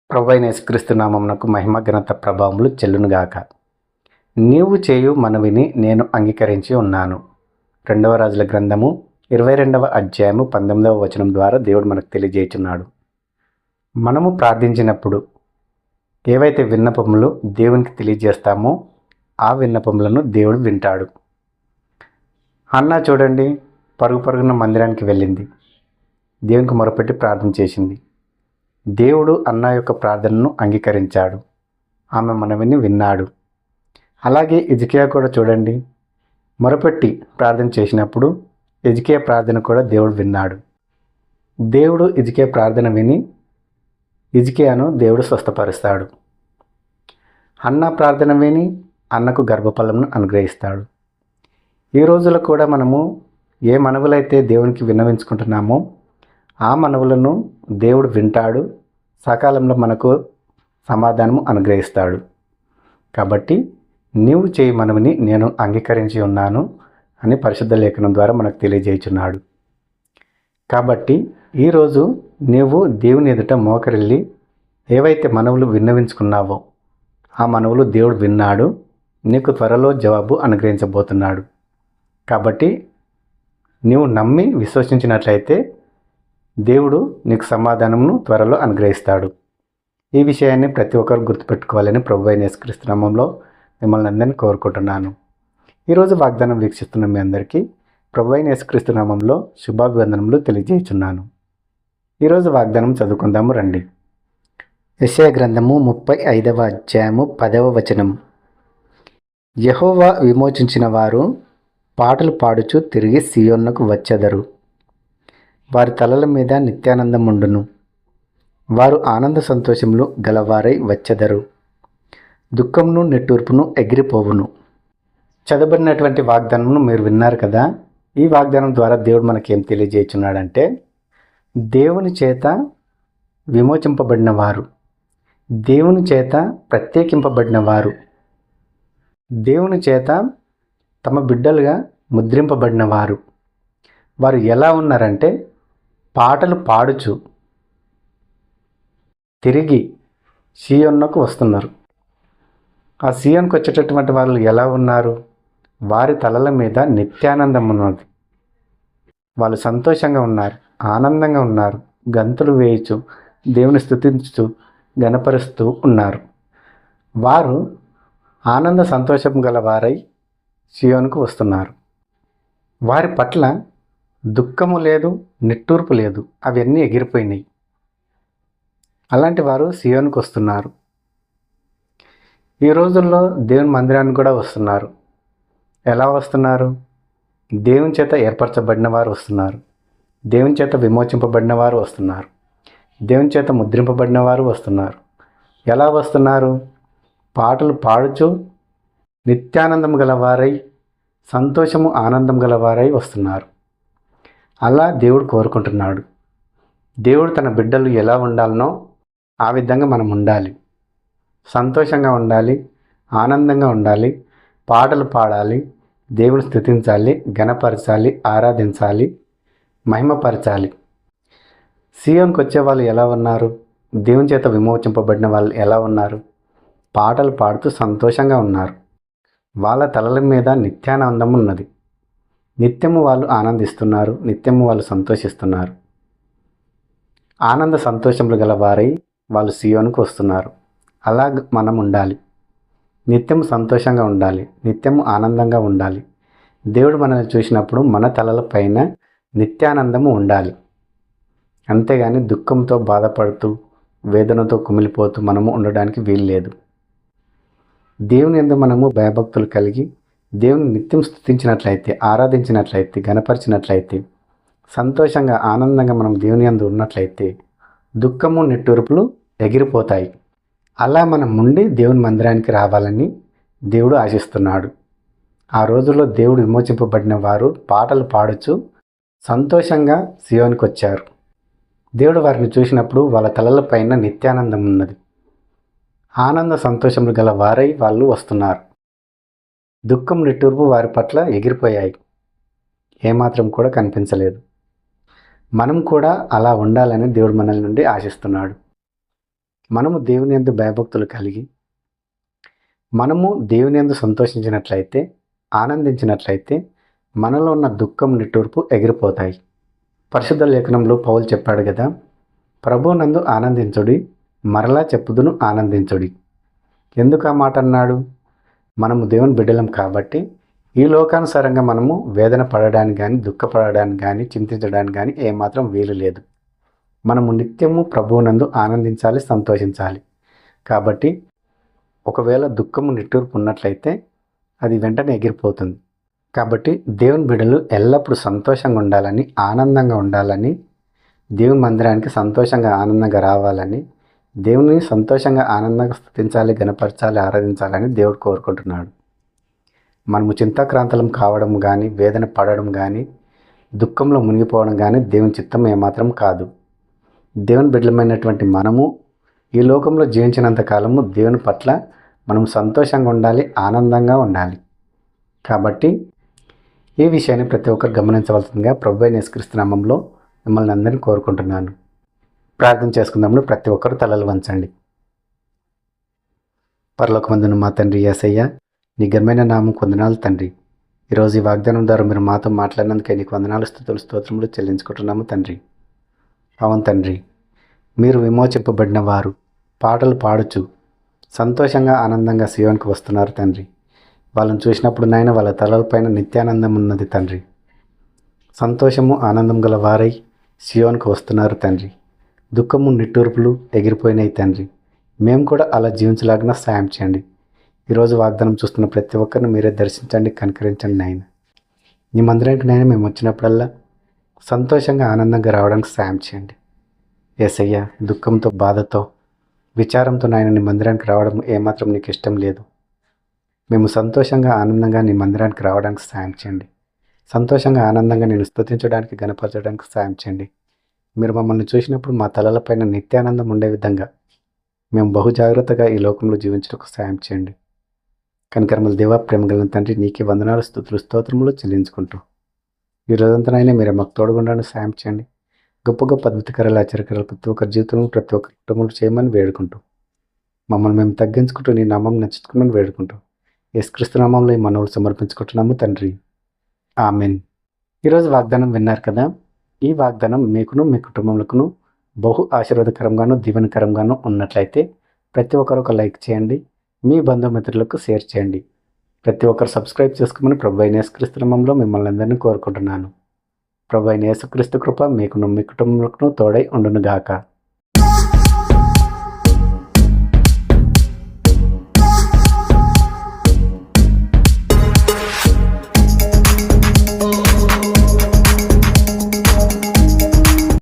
ప్రభువైన యేసుక్రీస్తు నామమునకు మహిమ ఘనత ప్రభావములు చెల్లునుగాక. నీవు చేయు మనవిని నేను అంగీకరించి ఉన్నాను. 2వ రాజుల గ్రంథము 22వ అధ్యాయము 19వ వచనం ద్వారా దేవుడు మనకు తెలియజేయుచున్నాడు. మనము ప్రార్థించినప్పుడు ఏవైతే విన్నపములు దేవునికి తెలియజేస్తామో ఆ విన్నపములను దేవుడు వింటాడు. హన్నా చూడండి, పరుగు పరుగున మందిరానికి వెళ్ళింది. దేవునికి మొరపెట్టి ప్రార్థన చేసింది. దేవుడు అన్నా యొక్క ప్రార్థనను అంగీకరించాడు. ఆమె మనవిని విన్నాడు. అలాగే హిజ్కియా కూడా చూడండి, మొరపెట్టి ప్రార్థన చేసినప్పుడు హిజ్కియా ప్రార్థన కూడా దేవుడు విన్నాడు. దేవుడు హిజ్కియా ప్రార్థన విని హిజ్కియాను దేవుడు స్వస్థపరుస్తాడు. హన్నా ప్రార్థన విని అన్నకు గర్భఫలమును అనుగ్రహిస్తాడు. ఈ రోజుల్లో కూడా మనము ఏ మనవులైతే దేవునికి విన్నవించుకుంటున్నామో ఆ మనవులను దేవుడు వింటాడు, సకాలంలో మనకు సమాధానము అనుగ్రహిస్తాడు. కాబట్టి నీవు చేయి మనవిని నేను అంగీకరించి ఉన్నాను అని పరిశుద్ధ లేఖనం ద్వారా మనకు తెలియజేయుచున్నాడు. కాబట్టి ఈరోజు నీవు దేవుని ఎదుట మోకరిల్లి ఏవైతే మనవులు విన్నవించుకున్నావో ఆ మనవులు దేవుడు విన్నాడు, నీకు త్వరలో జవాబు అనుగ్రహించబోతున్నాడు. కాబట్టి నీవు నమ్మి విశ్వసించినట్లయితే దేవుడు నీకు సమాధానమును త్వరలో అనుగ్రహిస్తాడు. ఈ విషయాన్ని ప్రతి ఒక్కరు గుర్తుపెట్టుకోవాలని ప్రభువైన యేసుక్రీస్తు నామములో మిమ్మల్ని అందరినీ కోరుకుంటున్నాను. ఈరోజు వాగ్దానం వీక్షిస్తున్న మీ అందరికీ ప్రభువైన యేసుక్రీస్తు నామములో శుభాభివందనములు తెలియజేయుచున్నాను. ఈరోజు వాగ్దానం చదువుకుందాము రండి. యెషయా గ్రంథము 35వ అధ్యాయము 10వ వచనం. యెహోవా విమోచించిన వారు పాటలు పాడుచు తిరిగి సియోనుకు వచ్చెదరు. వారి తలల మీద నిత్యానందం ఉండును. వారు ఆనంద సంతోషములు గలవారై వచ్చెదరు. దుఃఖమును నిట్టూర్పును ఎగిరిపోవును. చదవబడినటువంటి వాగ్దానమును మీరు విన్నారు కదా. ఈ వాగ్దానం ద్వారా దేవుడు మనకేం తెలియజేయుచున్నాడంటే, దేవుని చేత విమోచింపబడిన వారు, దేవుని చేత ప్రత్యేకింపబడిన వారు, దేవుని చేత తమ బిడ్డలుగా ముద్రింపబడిన వారు, వారు ఎలా ఉన్నారంటే పాటలు పాడుచు తిరిగి సియోనుకు వస్తున్నారు. ఆ సియోనుకు వచ్చేటటువంటి వాళ్ళు ఎలా ఉన్నారు? వారి తలల మీద నిత్యానందం ఉన్నది. వాళ్ళు సంతోషంగా ఉన్నారు, ఆనందంగా ఉన్నారు, గంతులు వేయచ్చు, దేవుని స్తుతించుతూ గణపరుస్తూ ఉన్నారు. వారు ఆనంద సంతోషం గల వారై సియోనుకు వస్తున్నారు. వారి పట్ల దుఃఖము లేదు, నిట్టూర్పు లేదు, అవన్నీ ఎగిరిపోయినాయి. అలాంటి వారు సియోనుకు వస్తున్నారు. ఈ రోజుల్లో దేవుని మందిరానికి కూడా వస్తున్నారు. ఎలా వస్తున్నారు? దేవుని చేత ఏర్పరచబడిన వారు వస్తున్నారు. దేవుని చేత విమోచింపబడిన వారు వస్తున్నారు. దేవుని చేత ముద్రింపబడిన వారు వస్తున్నారు. ఎలా వస్తున్నారు? పాటలు పాడుచు నిత్యానందం గలవారై, సంతోషము ఆనందం గలవారై వస్తున్నారు. అలా దేవుడు కోరుకుంటున్నాడు. దేవుడు తన బిడ్డలు ఎలా ఉండాలనో ఆ విధంగా మనం ఉండాలి. సంతోషంగా ఉండాలి, ఆనందంగా ఉండాలి, పాటలు పాడాలి, దేవుని స్తుతించాలి, ఘనపరచాలి, ఆరాధించాలి, మహిమపరచాలి. సియోనుకు వచ్చే వాళ్ళు ఎలా ఉన్నారు? దేవుని చేత విమోచింపబడిన వాళ్ళు ఎలా ఉన్నారు? పాటలు పాడుతూ సంతోషంగా ఉన్నారు. వాళ్ళ తలల మీద నిత్యానందం ఉన్నది. నిత్యము వాళ్ళు ఆనందిస్తున్నారు, నిత్యము వాళ్ళు సంతోషిస్తున్నారు. ఆనంద సంతోషములు గల వారై వాళ్ళు సియోనుకు వస్తున్నారు. అలా మనం ఉండాలి. నిత్యము సంతోషంగా ఉండాలి, నిత్యము ఆనందంగా ఉండాలి. దేవుడు మనల్ని చూసినప్పుడు మన తలల పైన నిత్యానందము ఉండాలి. అంతేగాని దుఃఖంతో బాధపడుతూ వేదనతో కుమిలిపోతూ మనము ఉండడానికి వీలు లేదు. దేవుని యందు మనము భయభక్తులు కలిగి దేవుని నిత్యం స్తుతించినట్లయితే, ఆరాధించినట్లయితే, గణపరిచినట్లయితే, సంతోషంగా ఆనందంగా మనం దేవుని యందు ఉన్నట్లయితే దుఃఖము నిట్టూర్పులు ఎగిరిపోతాయి. అలా మనం ఉండి దేవుని మందిరానికి రావాలని దేవుడు ఆశిస్తున్నాడు. ఆ రోజుల్లో దేవుడు విమోచింపబడిన వారు పాటలు పాడుచు సంతోషంగా సియోనుకు వచ్చారు. దేవుడు వారిని చూసినప్పుడు వాళ్ళ తలల పైన నిత్యానందం ఉన్నది. ఆనంద సంతోషములు గల వారై వాళ్ళు వస్తున్నారు. దుఃఖం నిట్టూర్పు వారి పట్ల ఎగిరిపోయాయి, ఏమాత్రం కూడా కనిపించలేదు. మనం కూడా అలా ఉండాలని దేవుడు మనల్ని నుండి ఆశిస్తున్నాడు. మనము దేవుని యందు భయభక్తులు కలిగి మనము దేవుని యందు సంతోషించినట్లయితే, ఆనందించినట్లయితే మనలో ఉన్న దుఃఖం నిట్టూర్పు ఎగిరిపోతాయి. పరిశుద్ధ లేఖనంలో పౌలు చెప్పాడు కదా, ప్రభువునందు ఆనందించుడి, మరలా చెప్పుదును ఆనందించుడి. ఎందుకు ఆ మాట అన్నాడు? మనము దేవుని బిడ్డలం కాబట్టి ఈ లోకానుసారంగా మనము వేదన పడడానికి కానీ, దుఃఖపడడానికి కానీ, చింతించడానికి కానీ ఏమాత్రం వీలు లేదు. మనము నిత్యము ప్రభువునందు ఆనందించాలి, సంతోషించాలి. కాబట్టి ఒకవేళ దుఃఖము నిట్టూర్పు ఉన్నట్లయితే అది వెంటనే ఎగిరిపోతుంది. కాబట్టి దేవుని బిడ్డలు ఎల్లప్పుడూ సంతోషంగా ఉండాలని, ఆనందంగా ఉండాలని, దేవుని మందిరానికి సంతోషంగా ఆనందంగా రావాలని, దేవుని సంతోషంగా ఆనందంగా స్తుతించాలి, గణపరచాలి, ఆరాధించాలని దేవుడు కోరుకుంటున్నాడు. మనము చింతాక్రాంతలం కావడం కానీ, వేదన పడడం కానీ, దుఃఖంలో మునిగిపోవడం కానీ దేవుని చిత్తం ఏమాత్రం కాదు. దేవుని బిడ్డలమైనటువంటి మనము ఈ లోకంలో జీవించినంత కాలము దేవుని పట్ల మనం సంతోషంగా ఉండాలి, ఆనందంగా ఉండాలి. కాబట్టి ఈ విషయాన్ని ప్రతి ఒక్కరు గమనించవలసిందిగా ప్రభువైన యేసుక్రీస్తు నామములో మిమ్మల్ని అందరినీ కోరుకుంటున్నాను. ప్రార్థన చేసుకుందాము. ప్రతి ఒక్కరు తలలు వంచండి. పరలోకమందున మా తండ్రి యేసయ్య, నీ ఘనమైన నామం వందనాలు తండ్రి. ఈరోజు ఈ వాగ్దానం ద్వారా మీరు మాతో మాట్లాడినందుకే నీకు వందనాలు, స్తుతులు, స్తోత్రములు చెల్లించుకుంటున్నాము తండ్రి. అవును తండ్రి, మీరు విమోచింపబడిన వారు పాటలు పాడుచు సంతోషంగా ఆనందంగా సీయోనుకు వస్తున్నారు తండ్రి. వాళ్ళని చూసినప్పుడు నాయన వాళ్ళ తలలపైన నిత్యానందం ఉన్నది తండ్రి. సంతోషము ఆనందం గల వారై సీయోనుకు వస్తున్నారు తండ్రి. దుఃఖము నిట్టూర్పులు ఎగిరిపోయినాయి తండ్రి. మేము కూడా అలా జీవించలాగిన సాయం చేయండి. ఈరోజు వాగ్దానం చూస్తున్న ప్రతి ఒక్కరిని మీరే దర్శించండి, కనికరించండి నాయన. నీ మందిరానికి నాయన మేము వచ్చినప్పుడల్లా సంతోషంగా ఆనందంగా రావడానికి సాయం చేయండి. యేసయ్య, దుఃఖంతో, బాధతో, విచారంతో నాయన నీ మందిరానికి రావడం ఏమాత్రం నీకు ఇష్టం లేదు. మేము సంతోషంగా ఆనందంగా నీ మందిరానికి రావడానికి సాయం చేయండి. సంతోషంగా ఆనందంగా నేను స్తుతించడానికి, గణపరచడానికి సాయం చేయండి. మీరు మమ్మల్ని చూసినప్పుడు మా తలలపైన నిత్యానందం ఉండే విధంగా మేము బహు జాగ్రత్తగా ఈ లోకంలో జీవించడానికి సాయం చేయండి. కనికరముల దేవ, ప్రేమ కలిగిన తండ్రి, నీకే వందనాలు, స్తుతులు, స్తోత్రములు చెల్లించుకుంటూ ఈ రోజంతనైనా మీరే మాకు తోడుగుండడానికి సాయం చేయండి. గొప్ప గొప్ప అద్భుతకరాలు, ఆశ్చర్యకరాలు ప్రతి ఒక్కరి జీవితంలో, ప్రతి ఒక్కరి కుటుంబంలో చేయమని వేడుకుంటూ మమ్మల్ని మేము తగ్గించుకుంటూ నీ నామం నచ్చుకోమని వేడుకుంటూ యేసుక్రీస్తు నామంలో ఈ మనవులు సమర్పించుకుంటున్నాము తండ్రి. ఆమెన్. ఈరోజు వాగ్దానం విన్నారు కదా. ఈ వాగ్దానం మీకును మీ కుటుంబములకును బహు ఆశీర్వాదకరంగాను, దీవెనకరంగాను ఉన్నట్లయితే ప్రతి ఒక్కరు ఒక లైక్ చేయండి, మీ బంధుమిత్రులకు షేర్ చేయండి. ప్రతి ఒక్కరు సబ్స్క్రైబ్ చేసుకోమని ప్రభువైన యేసుక్రీస్తు నామములో మిమ్మల్ని అందరినీ కోరుకుంటున్నాను. ప్రభువైన యేసుక్రీస్తు కృప మీకును మీ కుటుంబములకును తోడై ఉండునుగాక.